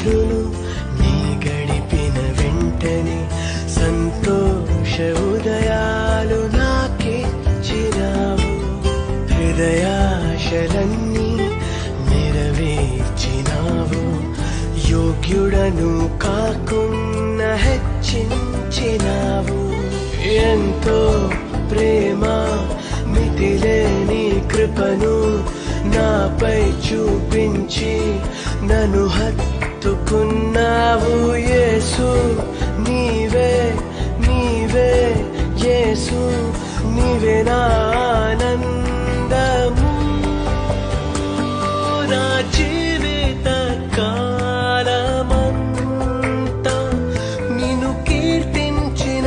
రాత్రులు నీ గడిపిన వెంటనే సంతోష ఉదయాలు నాకిచ్చినావు. హృదయాశలన్నీ నెరవేర్చినావు. యోగ్యుడను కాకున్నా హెచ్చించినావు. ఎంతో ప్రేమ మితిలేని కృపను నాపై చూపించి నన్ను హత్తుకున్నావు. యేసు నీవే నీవే, యేసు నీవే నా ఆనందము. నా జీవిత కాలమంతా నిన్ను కీర్తించిన